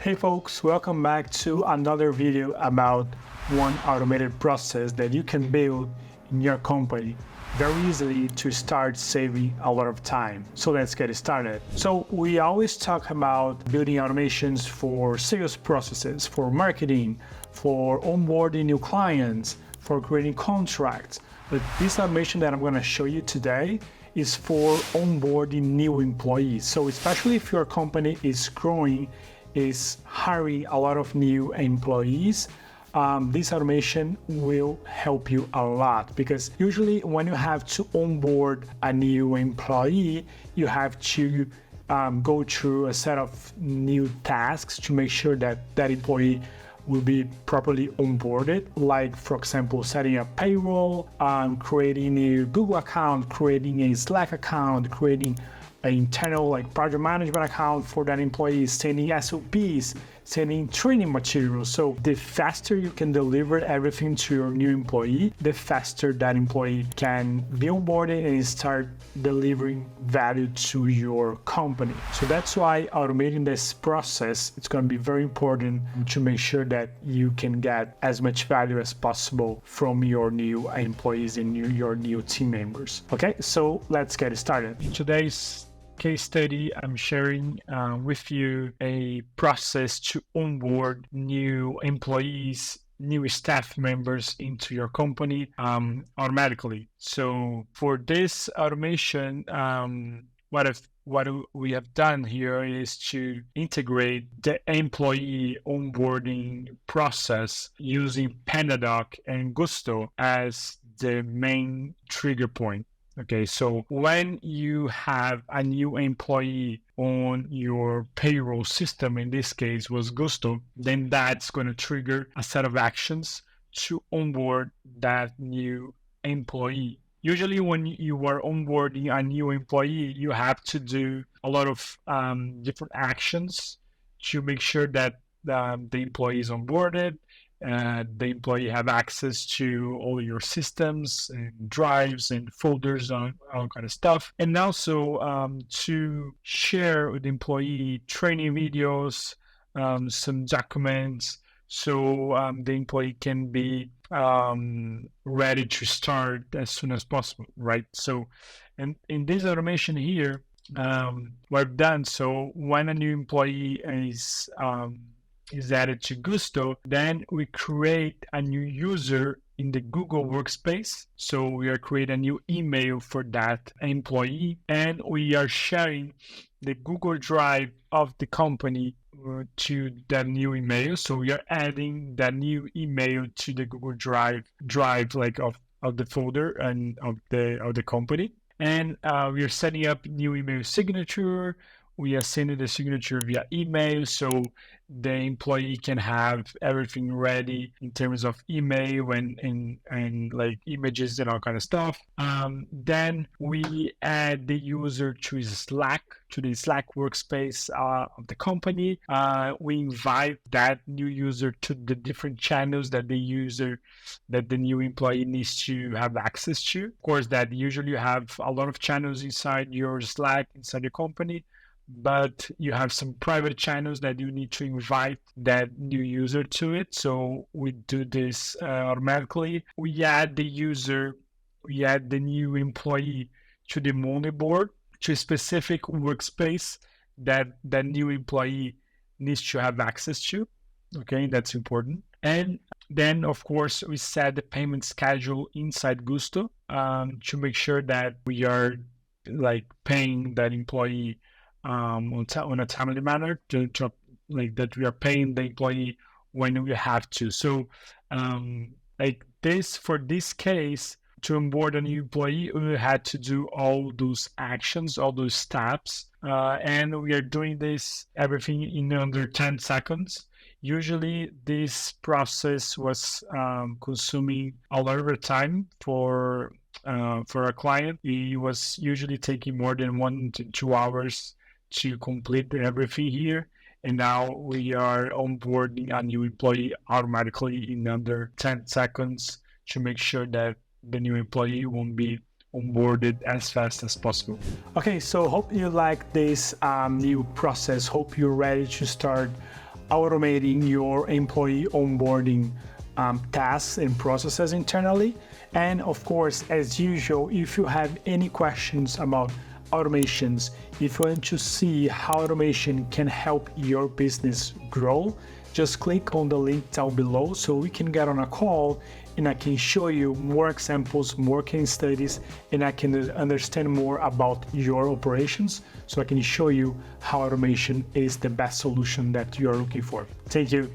Hey folks, welcome back to another video about one automated process that you can build in your company very easily to start saving a lot of time. So let's get started. So we always talk about building automations for sales processes, for marketing, for onboarding new clients, for creating contracts. But this automation that I'm going to show you today is for onboarding new employees. So especially if your company is growing, is hiring a lot of new employees, this automation will help you a lot, because usually when you have to onboard a new employee, you have to go through a set of new tasks to make sure that that employee will be properly onboarded, like for example setting up payroll, creating a Google account, creating a Slack account, creating an internal project management account for that employee, sending SOPs, sending training materials. So the faster you can deliver everything to your new employee, the faster that employee can be onboarded and start delivering value to your company. So that's why automating this process, it's going to be very important to make sure that you can get as much value as possible from your new employees and your new team members. Okay, so let's get started. In today's case study, I'm sharing with you a process to onboard new employees, new staff members into your company automatically. So for this automation, what we have done here is to integrate the employee onboarding process using Pandadoc and Gusto as the main trigger point. Okay, so when you have a new employee on your payroll system, in this case was Gusto, then that's going to trigger a set of actions to onboard that new employee. Usually when you are onboarding a new employee, you have to do a lot of different actions to make sure that the employee is onboarded. The employee have access to all your systems and drives and folders and all kind of stuff. And also to share with the employee training videos, some documents, so the employee can be ready to start as soon as possible, right? So, and in this automation here, what I've done, so when a new employee is added to Gusto, then we create a new user in the Google Workspace. So we are creating a new email for that employee, and we are sharing the Google Drive of the company to that new email. So we are adding that new email to the Google Drive of the folder and of the company. And we are setting up new email signature. We are sending the signature via email, so the employee can have everything ready in terms of email and like images and all kind of stuff. Then we add the user to Slack, to the Slack workspace of the company. We invite that new user to the different channels that the new employee needs to have access to. Of course, that usually you have a lot of channels inside your Slack, inside your company, but you have some private channels that you need to invite that new user to it. So we do this automatically. We add the new employee to the Monday board, to a specific workspace that new employee needs to have access to. Okay, that's important. And then, of course, we set the payment schedule inside Gusto to make sure that we are paying that employee on a timely manner, to that we are paying the employee when we have to. So for this case, to onboard a new employee, we had to do all those actions, all those steps, and we are doing everything in under 10 seconds. Usually this process was consuming a lot of time for a client. It was usually taking more than 1 to 2 hours to complete everything here. And now we are onboarding a new employee automatically in under 10 seconds to make sure that the new employee won't be onboarded as fast as possible. Okay, so hope you like this new process. Hope you're ready to start automating your employee onboarding tasks and processes internally. And of course, as usual, if you have any questions about automations, if you want to see how automation can help your business grow, just click on the link down below so we can get on a call and I can show you more examples, more case studies, and I can understand more about your operations so I can show you how automation is the best solution that you're looking for. Thank you.